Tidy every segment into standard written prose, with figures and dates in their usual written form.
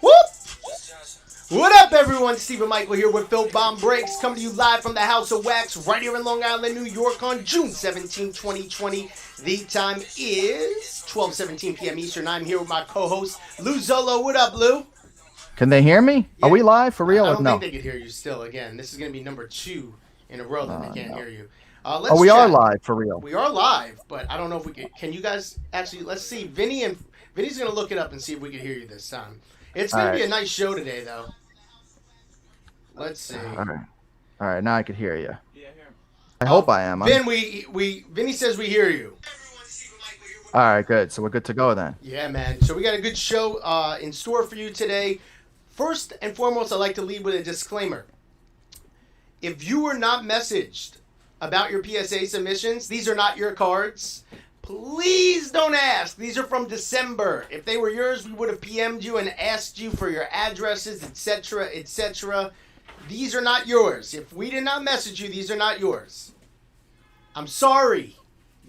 Whoop! What up, everyone? Stephen Michael here with Filthbomb Breaks, coming to you live from the House of Wax right here in Long Island, New York on June 17, 2020. The time is 12:17 p.m. Eastern. I'm here with my co-host, Lou Zolo. What up, Lou? Can they hear me? Yeah. Are we live for real? I don't no. think they can hear you still. Again, this is going to be number 2 in a row that they can't hear you. We are live for real. We are live, but I don't know if we can you guys actually, let's see. Vinny's going to look it up and see if we can hear you this time. It's going to be a nice show today, though. Let's see. All right. Now I can hear you. Yeah, I hear him. I hope I am. Vin, Vinny says we hear you. All right, good. So we're good to go then. Yeah, man. So we got a good show in store for you today. First and foremost, I'd like to lead with a disclaimer. If you were not messaged about your PSA submissions, these are not your cards. Please don't ask. These are from December. If they were yours, we would have PM'd you and asked you for your addresses, etc., etc. These are not yours. If we did not message you, these are not yours. I'm sorry.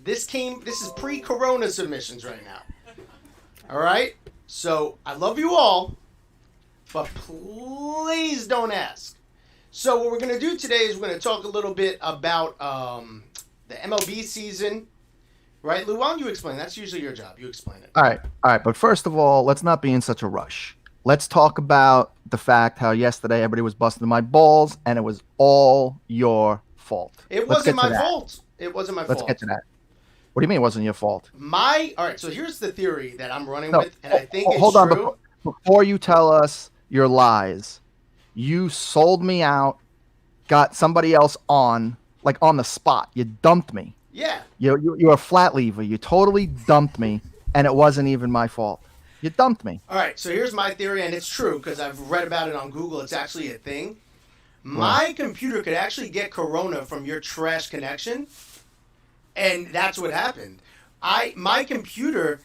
This is pre-corona submissions right now. All right? So, I love you all, but please don't ask. So, what we're going to do today is we're going to talk a little bit about the MLB season. Right, Lou? Why don't you explain? That's usually your job. You explain it. All right. But first of all, let's not be in such a rush. Let's talk about the fact how yesterday everybody was busting my balls, and it was all your fault. It wasn't my fault. It wasn't my fault. Let's get to that. What do you mean it wasn't your fault? All right, so here's the theory that I'm running with, and I think it's hold on, true. Before you tell us your lies, you sold me out, got somebody else on, like on the spot. You dumped me. Yeah. You're a flat lever. You totally dumped me, and it wasn't even my fault. You dumped me. All right, so here's my theory, and it's true because I've read about it on Google. It's actually a thing. My computer could actually get corona from your trash connection, and that's what happened. My computer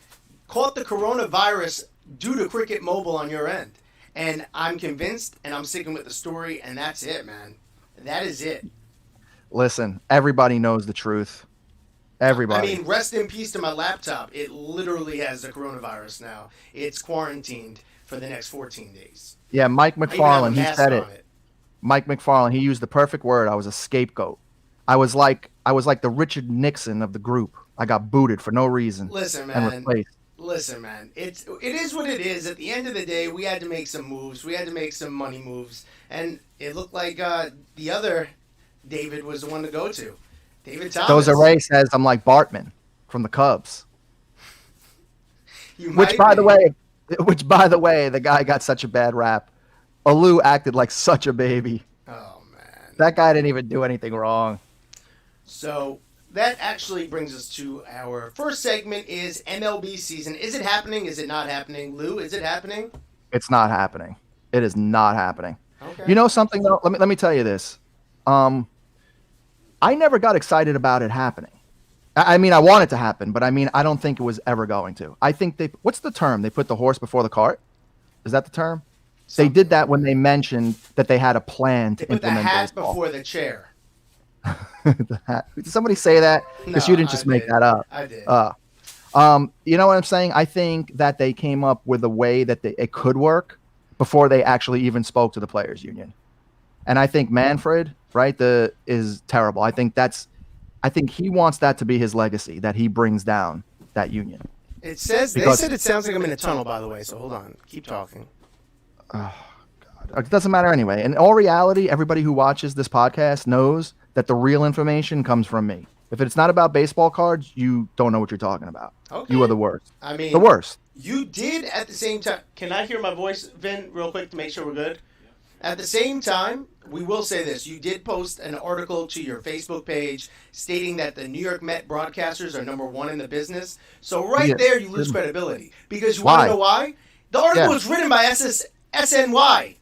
caught the coronavirus due to Cricket Mobile on your end, and I'm convinced, and I'm sticking with the story, and that's it, man. That is it. Listen, everybody knows the truth. Everybody. I mean, rest in peace to my laptop. It literally has the coronavirus now. It's quarantined for the next 14 days. Yeah, Mike McFarlane, he said it. Mike McFarlane, he used the perfect word. I was a scapegoat. I was like the Richard Nixon of the group. I got booted for no reason. Listen, man. Listen, man. It is what it is. At the end of the day, we had to make some moves. We had to make some money moves, and it looked like the other David was the one to go to. David Thomas. Doza Ray says I'm like Bartman from the Cubs. Which, by the way, the guy got such a bad rap. Alou acted like such a baby. Oh, man. That guy didn't even do anything wrong. So that actually brings us to our first segment is MLB season. Is it happening? Is it not happening? Lou, is it happening? It's not happening. It is not happening. Okay. You know something, though? Let me tell you this. I never got excited about it happening. I mean, I want it to happen, but I don't think it was ever going to. I think what's the term? They put the horse before the cart? Is that the term? Something. They did that when they mentioned that they had a plan to implement the hat baseball. before the chair. The hat. Did somebody say that? Because you didn't just make that up. I did. You know what I'm saying? I think that they came up with a way that it could work before they actually even spoke to the players' union. And I think Manfred, right, is terrible. I think he wants that to be his legacy, that he brings down that union. They said it sounds like I'm in a tunnel, by the way, so hold on. Keep talking. Oh, God. It doesn't matter anyway. In all reality, everybody who watches this podcast knows that the real information comes from me. If it's not about baseball cards, you don't know what you're talking about. Okay. You are the worst. I mean, the worst. You did at the same time. Can I hear my voice, Vin, real quick to make sure we're good? At the same time, we will say this. You did post an article to your Facebook page stating that the New York Met broadcasters are number one in the business. So there, you lose credibility. Because you want to know why? The article was written by SNY.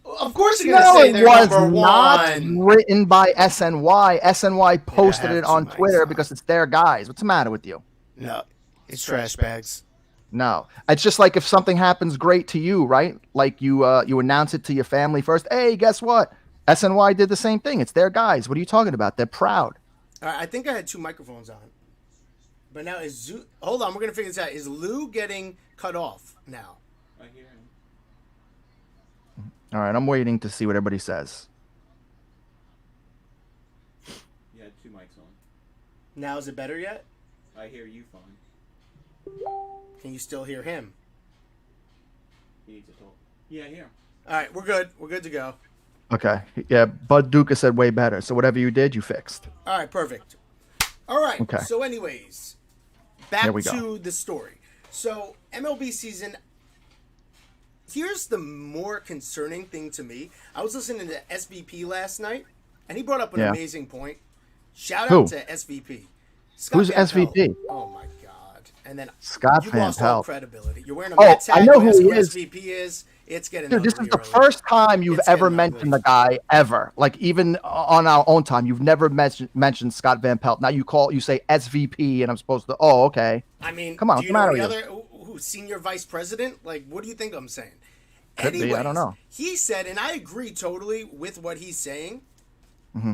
Of course you're going to say they're number one. It was not written by SNY. SNY posted it on Twitter because it's their guys. What's the matter with you? No, it's trash bags. No, it's just like if something happens great to you, right? Like you announce it to your family first. Hey, guess what? SNY did the same thing. It's their guys. What are you talking about? They're proud. I think I had two microphones on. But now hold on, we're going to figure this out. Is Lou getting cut off now? I hear him. All right, I'm waiting to see what everybody says. You had 2 mics on. Now is it better yet? I hear you fine. Can you still hear him? He needs to talk. Yeah, I hear him. All right, we're good. We're good to go. Okay. Yeah, Bud Duca said way better. So whatever you did, you fixed. All right, perfect. All right. Okay. So, anyways, back Here we to go. the story. So, MLB season. Here's the more concerning thing to me. I was listening to SVP last night, and he brought up an amazing point. Shout out to SVP. Scott Who's Van SVP? Pelt. Oh my God! And then Scott you Van lost all Pelt. credibility. You're wearing a Mets hat. I know You who ask he is. SVP is. It's getting Dude, this ugly is the early. first time you've It's ever getting mentioned ugly. the guy ever. Like even on our own time, you've never mentioned Scott Van Pelt. Now you say SVP, and I'm supposed to. Oh, okay. I mean, Come on, do you what's know the any matter other who senior vice president? Like, what do you think I'm saying? Could be, I don't know. He said, and I agree totally with what he's saying. Mm-hmm.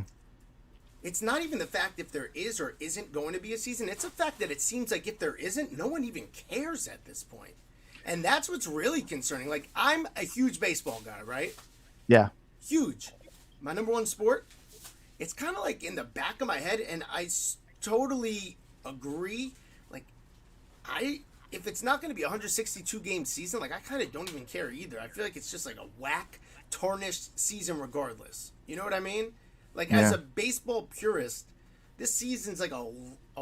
It's not even the fact if there is or isn't going to be a season. It's the fact that it seems like if there isn't, no one even cares at this point. And that's what's really concerning. Like, I'm a huge baseball guy, right? Yeah. Huge. My number one sport. It's kind of like in the back of my head, and I totally agree. Like, if it's not going to be a 162 game season, like I kind of don't even care either. I feel like it's just like a whack, tarnished season regardless. You know what I mean? Like as a baseball purist, this season's like a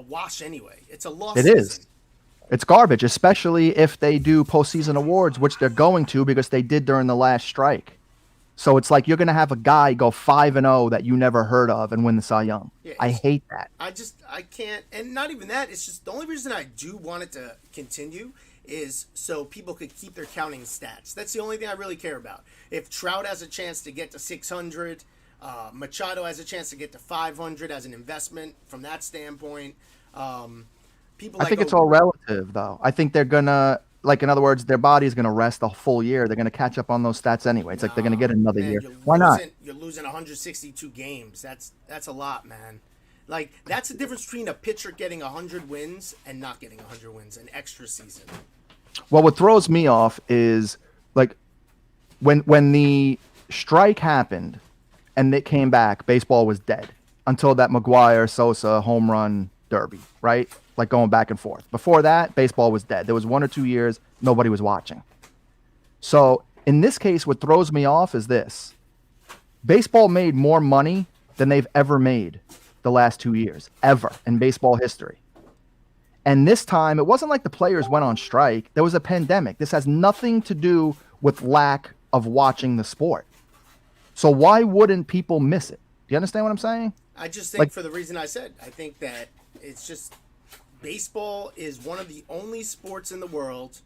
wash anyway. It's a lost season. It is. It's garbage, especially if they do postseason awards, which they're going to because they did during the last strike. So it's like you're going to have a guy go 5-0 that you never heard of and win the Cy Young. Yeah, I hate that. I can't. And not even that. It's just the only reason I do want it to continue is so people could keep their counting stats. That's the only thing I really care about. If Trout has a chance to get to 600, Machado has a chance to get to 500 as an investment from that standpoint. People. I think it's all relative, though. I think they're going to. Like, in other words, their body's going to rest a full year. They're going to catch up on those stats anyway. It's like they're going to get another year. Why not? You're losing 162 games. That's a lot, man. Like, that's the difference between a pitcher getting 100 wins and not getting 100 wins, an extra season. Well, what throws me off is, like, when the strike happened and it came back, baseball was dead until that McGuire-Sosa home run derby, right? Like going back and forth. Before that, baseball was dead. There was 1 or 2 years nobody was watching. So in this case, what throws me off is this. Baseball made more money than they've ever made the last 2 years, ever in baseball history. And this time, it wasn't like the players went on strike. There was a pandemic. This has nothing to do with lack of watching the sport. So why wouldn't people miss it? Do you understand what I'm saying? I just think for the reason I said, I think that it's just baseball is one of the only sports in the world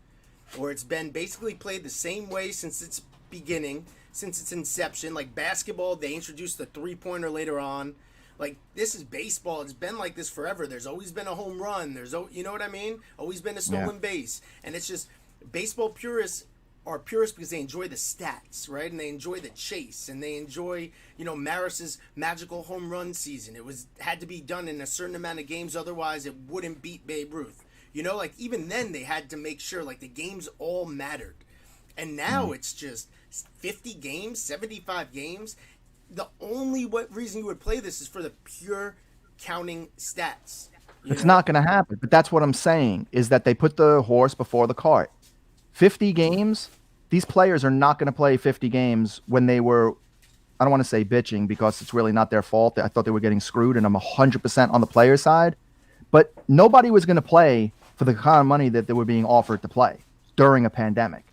where it's been basically played the same way since its beginning, since its inception. Like basketball, they introduced the three-pointer later on. Like, this is baseball. It's been like this forever. There's always been a home run. You know what I mean? Always been a stolen base. And it's just baseball purists are purists because they enjoy the stats, right? And they enjoy the chase, and they enjoy, Maris's magical home run season. It had to be done in a certain amount of games, otherwise it wouldn't beat Babe Ruth. Like even then they had to make sure like the games all mattered. And now it's just 50 games, 75 games. The only reason you would play this is for the pure counting stats. It's not going to happen. But that's what I'm saying, is that they put the horse before the cart. 50 games, these players are not going to play 50 games when they were, I don't want to say bitching because it's really not their fault. I thought they were getting screwed, and I'm 100% on the player side. But nobody was going to play for the kind of money that they were being offered to play during a pandemic.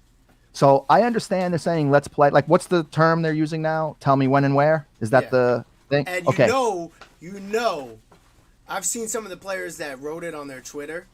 So I understand they're saying, let's play. Like, what's the term they're using now? Tell me when and where? Is that the thing? And okay. I've seen some of the players that wrote it on their Twitter.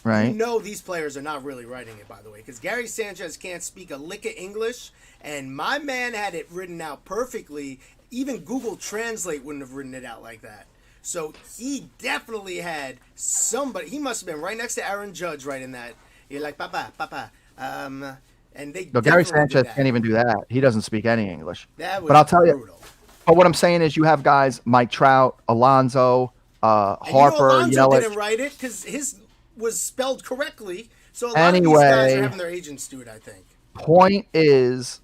Right. These players are not really writing it, by the way, because Gary Sanchez can't speak a lick of English, and my man had it written out perfectly. Even Google Translate wouldn't have written it out like that. So he definitely had somebody. He must have been right next to Aaron Judge writing that. You're like, Papa. And they. No, Gary Sanchez can't even do that. He doesn't speak any English. That was but I'll tell brutal. You. But what I'm saying is, you have guys Mike Trout, Alonso, Harper. Alonso didn't write it because his was spelled correctly. So a lot of these guys are having their agents do it, I think. Point is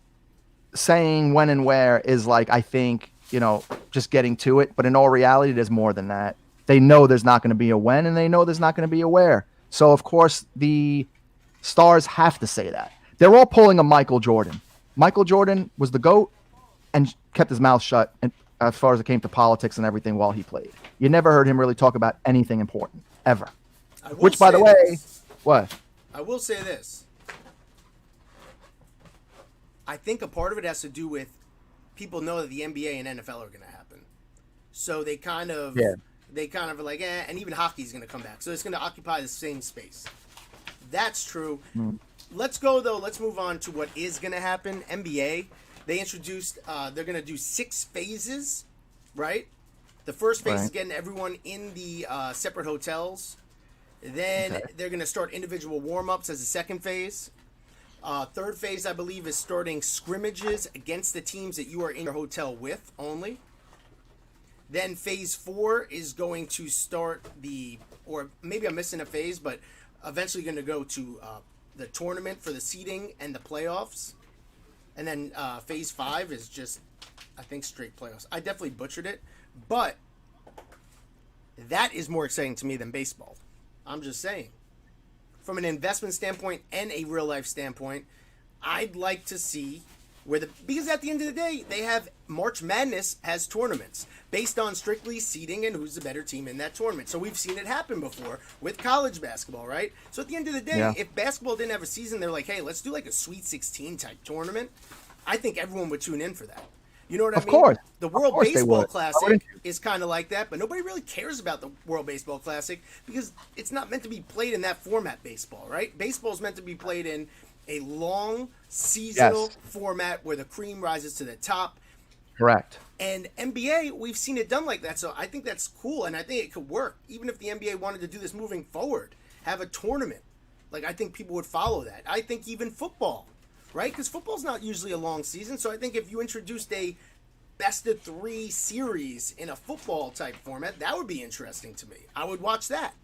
saying when and where is like, I think, just getting to it. But in all reality, there's more than that. They know there's not going to be a when, and they know there's not going to be a where. So, of course, the stars have to say that. They're all pulling a Michael Jordan. Michael Jordan was the GOAT and kept his mouth shut and, as far as it came to politics and everything while he played. You never heard him really talk about anything important, ever. Which, by the way, what? I will say this. I think a part of it has to do with people know that the NBA and NFL are going to happen. So they kind of are like, and even hockey's going to come back. So it's going to occupy the same space. That's true. Let's go, though. Let's move on to what is going to happen. NBA, they introduced, they're going to do 6 phases, right? The first phase is getting everyone in the separate hotels. Then they're going to start individual warm-ups as a second phase. Third phase, I believe, is starting scrimmages against the teams that you are in your hotel with only. Then phase 4 is going to start or maybe I'm missing a phase, but eventually going to go to the tournament for the seeding and the playoffs. And then phase 5 is just, I think, straight playoffs. I definitely butchered it, but that is more exciting to me than baseball. I'm just saying. From an investment standpoint and a real life standpoint, I'd like to see because at the end of the day, they have March Madness has tournaments based on strictly seeding and who's the better team in that tournament. So we've seen it happen before with college basketball, right? So at the end of the day, if basketball didn't have a season, they're like, hey, let's do like a Sweet 16 type tournament. I think everyone would tune in for that. You know what I mean? Of course. The World Baseball Classic is kind of like that, but nobody really cares about the World Baseball Classic because it's not meant to be played in that format, baseball, right? Baseball is meant to be played in a long seasonal format where the cream rises to the top. Correct. And NBA, we've seen it done like that, so I think that's cool, and I think it could work. Even if the NBA wanted to do this moving forward, have a tournament, like I think people would follow that. I think even football, right? Because football's not usually a long season, so I think if you introduced a best-of-3 series in a football-type format, that would be interesting to me. I would watch that.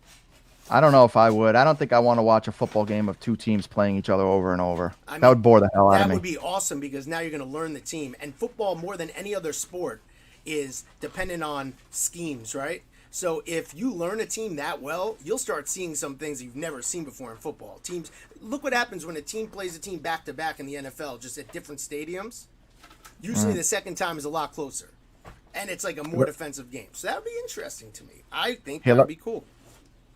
I don't know if I would. I don't think I want to watch a football game of 2 teams playing each other over and over. That would bore the hell out of me. That would be awesome because now you're going to learn the team. And football, more than any other sport, is dependent on schemes, right? So if you learn a team that well, you'll start seeing some things you've never seen before in football. Teams, look what happens when a team plays a team back-to-back in the NFL, just at different stadiums. Usually the second time is a lot closer. And it's like a more defensive game. So that would be interesting to me. I think that would be cool.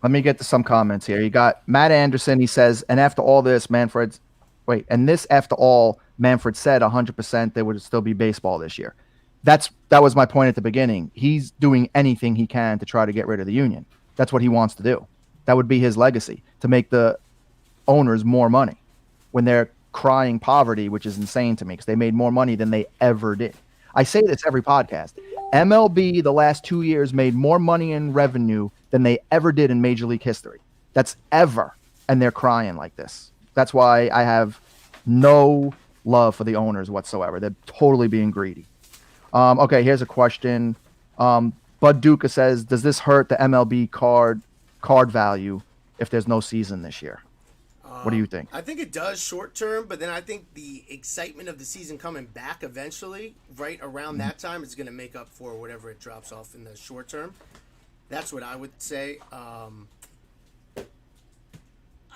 Let me get to some comments here. You got Matt Anderson. He says, and after all this, Manfred said 100% there would still be baseball this year. That was my point at the beginning. He's doing anything he can to try to get rid of the union. That's what he wants to do. That would be his legacy, to make the owners more money when they're crying poverty, which is insane to me because they made more money than they ever did. I say this every podcast. MLB the last 2 years made more money in revenue than they ever did in Major League history. That's ever. And they're crying like this. That's why I have no love for the owners whatsoever. They're totally being greedy. Okay, here's a question. Bud Duca says, does this hurt the MLB card value if there's no season this year? What do you think? I think it does short term, but then I think the excitement of the season coming back eventually, right around that time, is going to make up for whatever it drops off in the short term. That's what I would say. I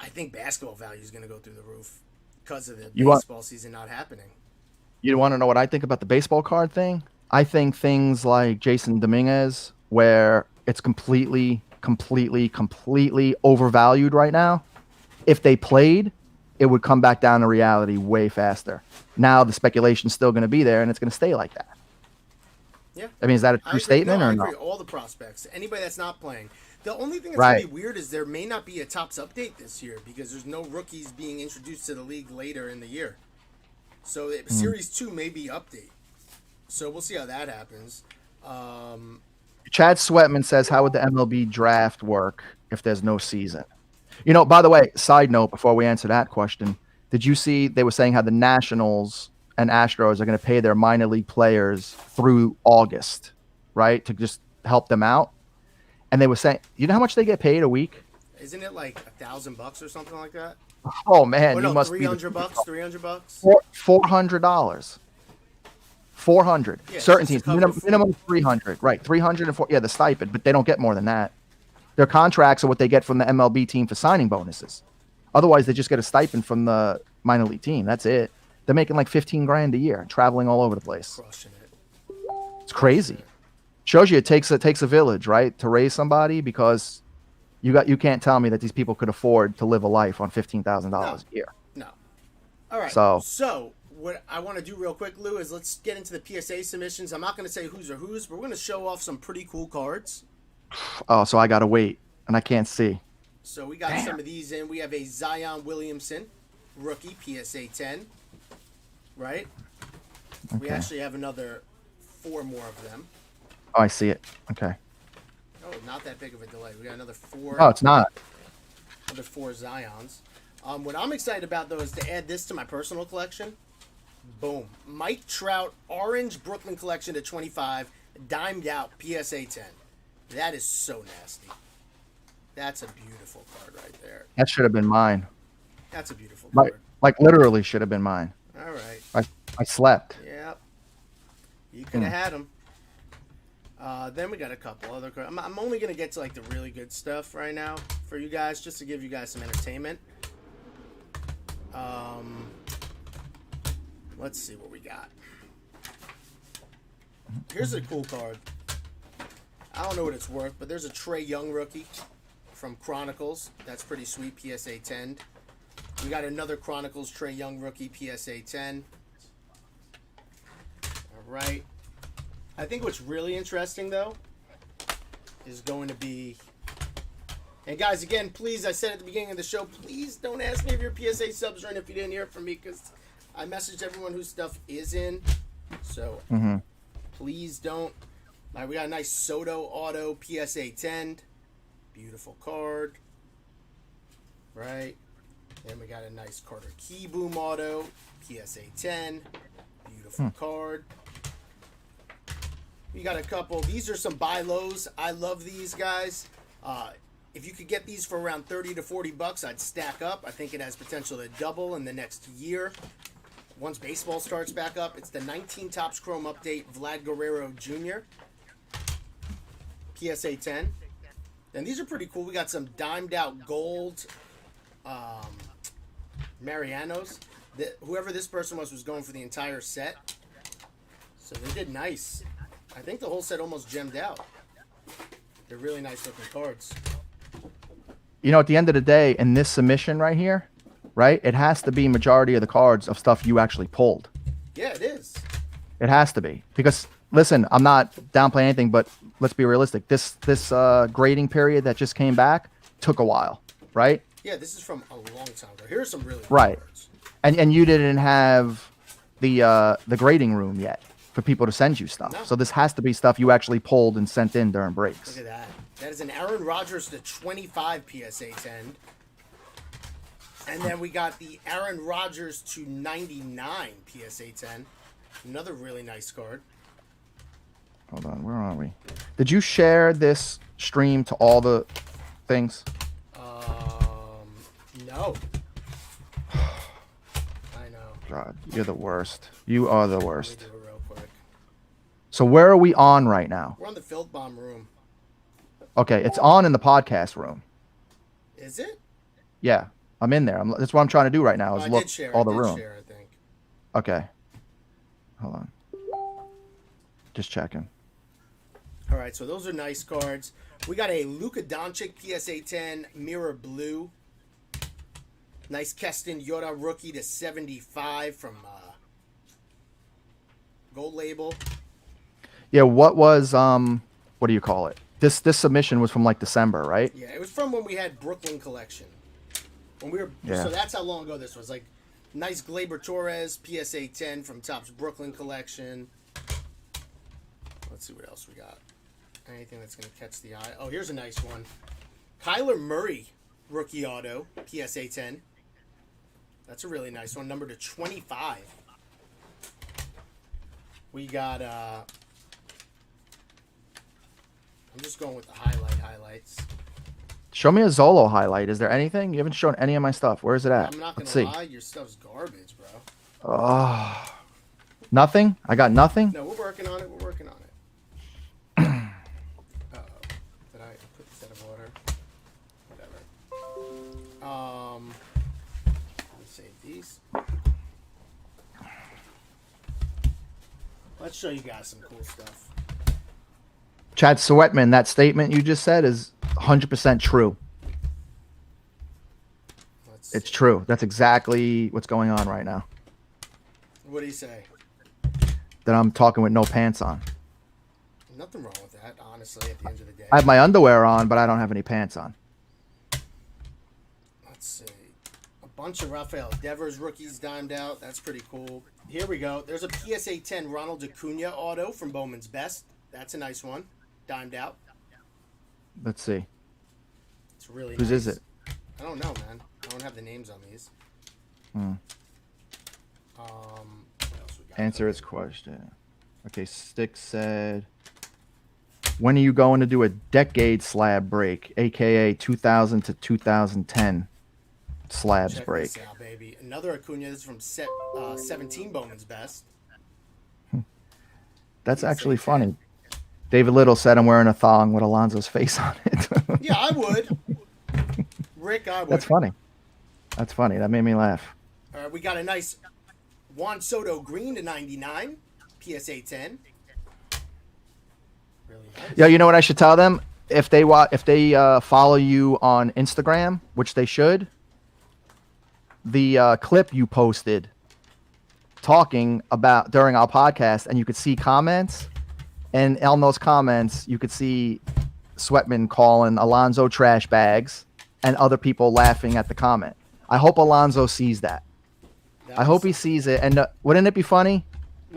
think basketball value is going to go through the roof because of the baseball season not happening. You want to know what I think about the baseball card thing? I think things like Jason Dominguez, where it's completely overvalued right now. If they played, it would come back down to reality way faster. Now the speculation's still going to be there, and it's going to stay like that. Yeah. I mean, is that a true statement or no? I agree. All the prospects, anybody that's not playing. The only thing that's going to be weird is there may not be a Topps update this year because there's no rookies being introduced to the league later in the year. So Series 2 may be update. So we'll see how that happens. Chad Sweatman says, how would the MLB draft work if there's no season? You know, by the way, side note, before we answer that question, did you see they were saying how the Nationals and Astros are going to pay their minor league players through August, right, to just help them out? And they were saying, you know how much they get paid a week? Isn't it like $1,000 or something like that? Oh man, Oh you no, must be $300. $300. $400. 400. Yeah, Certain just to teams, cover minimum 300. Right, 304. Yeah, the stipend, but they don't get more than that. Their contracts are what they get from the MLB team for signing bonuses. Otherwise, they just get a stipend from the minor league team. That's it. They're making like 15 grand a year, traveling all over the place. Crushing it. It's crazy. Shows you it takes a village, right, to raise somebody, because you can't tell me that these people could afford to live a life on $15,000 a year. No. All right. So what I want to do real quick, Lou, is let's get into the PSA submissions. I'm not going to say who's or who's, but we're going to show off some pretty cool cards. Oh, so I gotta wait, and I can't see. So we got some of these in. We have a Zion Williamson rookie PSA 10, right? Okay. We actually have another 4 more of them. Oh, I see it. Okay. Oh, not that big of a delay. We got another 4. Oh, it's not. Another 4 Zions. What I'm excited about, though, is to add this to my personal collection. Boom. Mike Trout Orange Brooklyn Collection to 25, dimed out PSA 10. That is so nasty. That's a beautiful card right there. That should have been mine. That's a beautiful card. Like literally should have been mine. All right. I slept. Yep. You could have had them. Then we got a couple other cards. I'm only going to get to like the really good stuff right now for you guys, just to give you guys some entertainment. Let's see what we got. Here's a cool card. I don't know what it's worth, but there's a Trae Young rookie from Chronicles. That's pretty sweet, PSA 10. We got another Chronicles Trae Young rookie, PSA 10. All right. I think what's really interesting, though, is going to be... And guys, again, please, I said at the beginning of the show, please don't ask me if your PSA subs are in if you didn't hear from me, because I messaged everyone whose stuff is in. So, please don't. All right, we got a nice Soto Auto PSA 10. Beautiful card. Right. Then we got a nice Carter Keyboom Auto PSA 10. Beautiful card. We got a couple. These are some buy lows. I love these guys. If you could get these for around $30 to $40, I'd stack up. I think it has potential to double in the next year. Once baseball starts back up, it's the 19 Topps Chrome Update Vlad Guerrero Jr. PSA 10. And these are pretty cool. We got some dimed out gold Marianos. Whoever this person was going for the entire set. So they did nice. I think the whole set almost gemmed out. They're really nice looking cards. You know, at the end of the day, in this submission right here, right, it has to be majority of the cards of stuff you actually pulled. Yeah, it is. It has to be. Because, listen, I'm not downplaying anything, but let's be realistic. This grading period that just came back took a while, right? Yeah, this is from a long time ago. Here's some really good cards. And you didn't have the grading room yet for people to send you stuff. No. So this has to be stuff you actually pulled and sent in during breaks. Look at that. That is an Aaron Rodgers to 25 PSA 10. And then we got the Aaron Rodgers to 99 PSA 10. Another really nice card. Hold on, where are we? Did you share this stream to all the things? No. I know. God, you're the worst. You are the worst. Let me do it real quick. So where are we on right now? We're on the Filthbomb room. Okay, it's on in the podcast room. Is it? Yeah, I'm in there. That's what I'm trying to do right now is look all the room. Share, I think. Okay. Hold on. Just checking. All right, so those are nice cards. We got a Luka Doncic PSA 10 Mirror Blue. Nice Keston Yoda rookie to 75 from Gold Label. Yeah, what was what do you call it? This submission was from like December, right? Yeah, it was from when we had Brooklyn Collection. So that's how long ago this was. Like nice Gleyber Torres PSA 10 from Topps Brooklyn Collection. Let's see what else we got. Anything that's going to catch the eye. Oh, here's a nice one. Kyler Murray rookie auto PSA 10. That's a really nice one. Number to 25. We got I'm just going with the highlights. Show me a Zolo highlight. Is there anything? You haven't shown any of my stuff. Where is it at? I'm not Let's gonna see. lie, your stuff's garbage, bro. Oh, nothing? I got nothing? No, we're working on it. We're working on it. Uh-oh. Did I put this out of order? Whatever. Let me save these. Let's show you guys some cool stuff. Chad Sweatman, that statement you just said is 100% true. Let's It's see. true. That's exactly what's going on right now. What do you say? That I'm talking with no pants on. Nothing wrong with that, honestly, at the end of the day. I have my underwear on, but I don't have any pants on. Let's see. A bunch of Rafael Devers rookies dimed out. That's pretty cool. Here we go. There's a PSA 10 Ronald Acuna auto from Bowman's Best. That's a nice one. Dimed out. Let's see. It's really Whose nice. is it? I don't know, man. I don't have the names on these. Hmm. What else we got? Answer his question. Okay, Stick said, when are you going to do a decade slab break, aka 2000 to 2010 slabs Check break? this out, baby. Another Acuna. This is from 17 Bowman's Best. That's PSA actually 10. funny. David Little said I'm wearing a thong with Alonso's face on it. Yeah, I would. Rick, I would. That's funny. That's funny. That made me laugh. We got a nice Juan Soto green to 99. PSA 10. Really nice. Yeah, you know what I should tell them? If they follow you on Instagram, which they should, the clip you posted talking about during our podcast, and you could see comments, and on those comments you could see Sweatman calling Alonso trash bags and other people laughing at the comment. I hope Alonso sees that. I hope he sees it. And wouldn't it be funny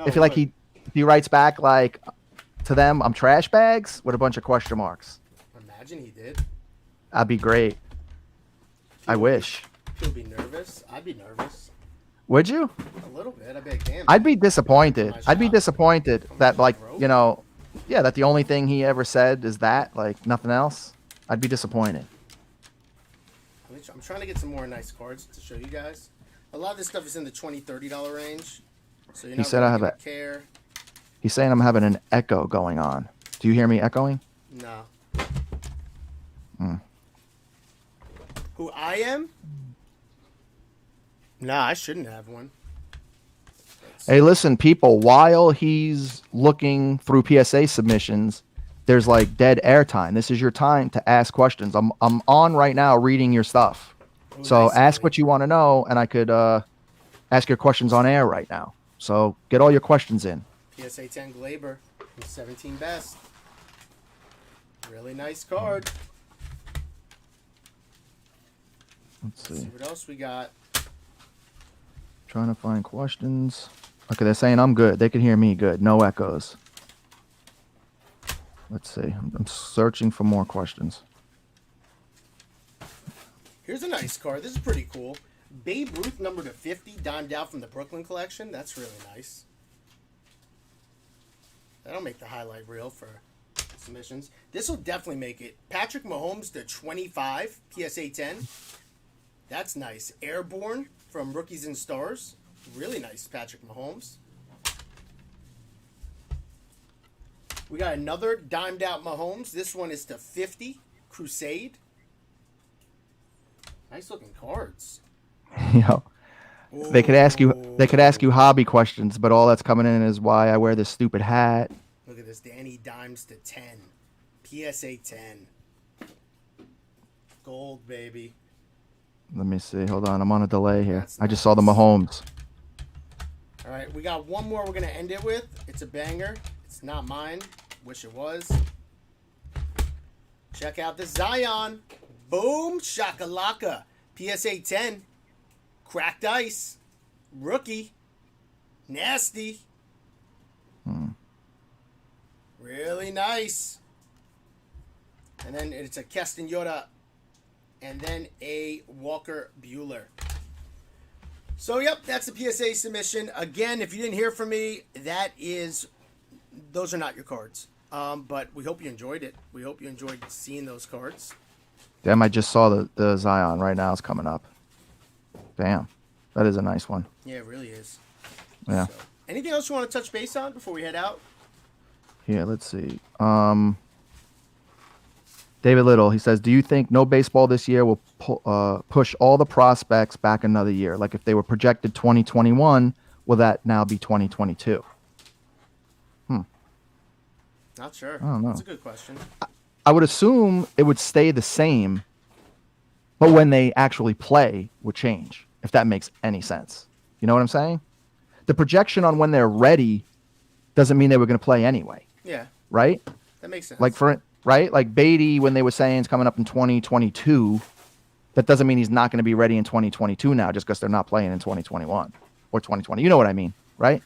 if he writes back like to them, I'm trash bags with a bunch of question marks? Imagine he did. That'd be great. I wish. He'll be nervous. I'd be nervous. Would you? A little bit. I'd be like, damn. I'd be disappointed. My I'd be shot. disappointed that, like, Broke. you know, yeah, that the only thing he ever said is that, like, nothing else. I'd be disappointed. I'm trying to get some more nice cards to show you guys. A lot of this stuff is in the $20, $30 range. So you're He not said really I have gonna a- care. He's saying I'm having an echo going on. Do you hear me echoing? No. Hmm. Who I am? Nah, I shouldn't have one. Hey, listen, people, while he's looking through PSA submissions, there's like dead air time. This is your time to ask questions. I'm on right now reading your stuff. Ooh, So nice, ask Ellie. what you want to know, and I could ask your questions on air right now. So get all your questions in. PSA 10 Glaber. He's 17 best. Really nice card. Let's Let's see. see what else we got. Trying to find questions. Okay, they're saying I'm good. They can hear me good. No echoes. Let's see. I'm searching for more questions. Here's a nice card. This is pretty cool. Babe Ruth number to 50, dimed out from the Brooklyn collection. That's really nice. That'll make the highlight reel for submissions. This will definitely make it. Patrick Mahomes to 25, PSA 10. That's nice. Airborne from Rookies and Stars. Really nice, Patrick Mahomes. We got another dimed out Mahomes. This one is to 50, Crusade. Nice looking cards. You know, they could ask you hobby questions, but all that's coming in is why I wear this stupid hat. Look at this. Danny Dimes to 10. PSA 10. Gold, baby. Let me see. Hold on. I'm on a delay here. That's I just saw the nice. Mahomes. All right, we got one more we're going to end it with. It's a banger. It's not mine. Wish it was. Check out the Zion. Boom shakalaka. PSA 10. Cracked ice. Rookie. Nasty. Really nice. And then it's a Keston Yoda. And then a Walker Bueller. So, yep, that's the PSA submission. Again, if you didn't hear from me, those are not your cards. But we hope you enjoyed it. We hope you enjoyed seeing those cards. Damn, I just saw the Zion right now. It's coming up. Damn. That is a nice one. Yeah, it really is. Yeah. So, anything else you want to touch base on before we head out? Yeah, let's see. David Little, he says, do you think no baseball this year will push all the prospects back another year? Like if they were projected 2021, will that now be 2022? Not sure. I don't know. That's a good question. I would assume it would stay the same, but when they actually play would change, if that makes any sense. You know what I'm saying? The projection on when they're ready doesn't mean they were going to play anyway. Yeah. Right? That makes sense. Right? Like Beatty, when they were saying it's coming up in 2022, that doesn't mean he's not going to be ready in 2022 now just because they're not playing in 2021 or 2020. You know what I mean, right?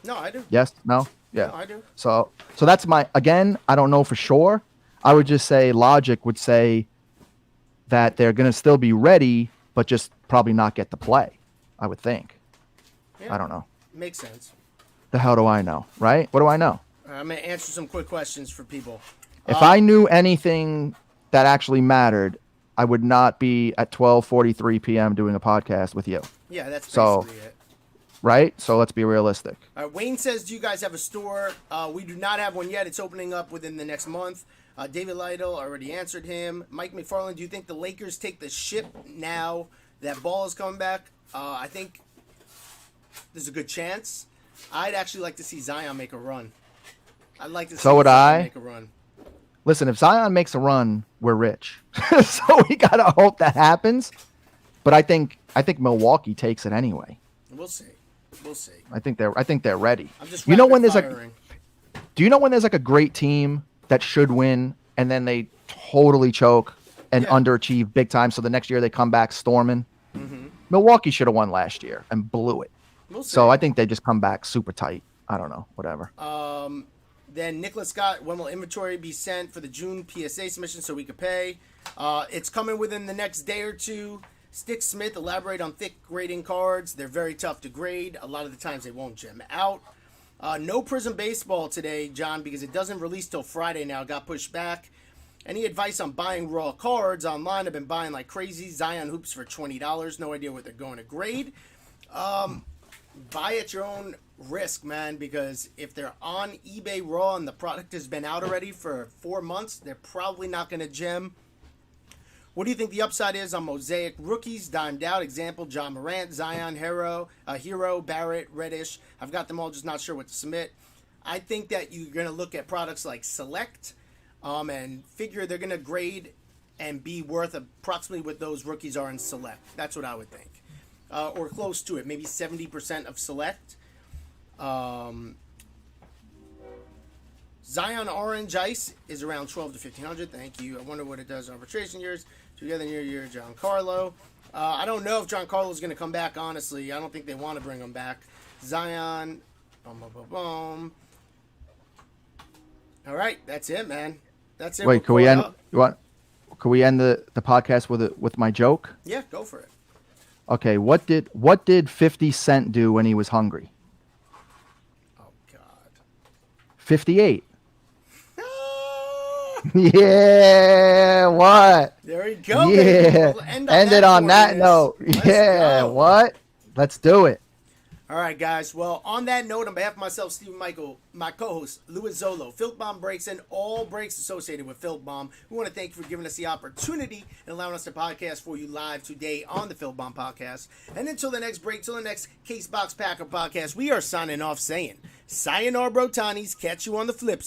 No, I do. Yes? No? Yeah. No, I do. So that's again, I don't know for sure. I would just say logic would say that they're going to still be ready, but just probably not get to play, I would think. Yeah. I don't know. Makes sense. The hell do I know, right? What do I know? I'm going to answer some quick questions for people. If I knew anything that actually mattered, I would not be at 12:43 p.m. doing a podcast with you. Yeah, that's basically it. Right? So let's be realistic. Wayne says, do you guys have a store? We do not have one yet. It's opening up within the next month. David Lytle already answered him. Mike McFarland, do you think the Lakers take the ship now that Ball is coming back? I think there's a good chance. I'd actually like to see Zion make a run. I'd like to see Zion make a run. Listen, if Zion makes a run, we're rich. So we got to hope that happens. But I think Milwaukee takes it anyway. We'll see. I think they're ready. I'm just do you know when there's like a great team that should win and then they totally choke and underachieve big time, so the next year they come back storming? Mm-hmm. Milwaukee should have won last year and blew it. We'll see. So I think they just come back super tight. I don't know, whatever. Then Nicholas Scott, when will inventory be sent for the June PSA submission so we could pay? It's coming within the next day or two. Stick Smith, elaborate on thick grading cards. They're very tough to grade. A lot of the times they won't gem out. No Prism Baseball today, John, because it doesn't release till Friday now. Got pushed back. Any advice on buying raw cards online? I've been buying like crazy. Zion Hoops for $20. No idea what they're going to grade. Buy at your own risk, man, because if they're on eBay raw and the product has been out already for 4 months, they're probably not going to gem. What do you think the upside is on Mosaic rookies? Dimed out. Example, John Morant, Zion, Hero, Barrett, Reddish. I've got them all, just not sure what to submit. I think that you're going to look at products like Select and figure they're going to grade and be worth approximately what those rookies are in Select. That's what I would think. Or close to it, maybe 70% of Select. Zion Orange Ice is around $1,200 to $1,500. Thank you. I wonder what it does in arbitration years. Together near year, Giancarlo. I don't know if Giancarlo is going to come back, honestly. I don't think they want to bring him back. Zion. Boom. All right, that's it, man. That's it. Wait, can we end? Can we end the podcast with my joke? Yeah, go for it. Okay, what did 50 Cent do when he was hungry? Oh God. 58. Yeah, what? There we go. Yeah, we'll end it on that note. Yeah, what? Let's do it. All right, guys. Well, on that note, on behalf of myself, Stephen Michael, my co-host, Louis Zolo, Filthbomb Breaks, and all breaks associated with Filthbomb, we want to thank you for giving us the opportunity and allowing us to podcast for you live today on the Filthbomb Podcast. And until the next break, till the next Casebox Packer podcast, we are signing off saying, sayonara, bro, Tanies. Catch you on the flip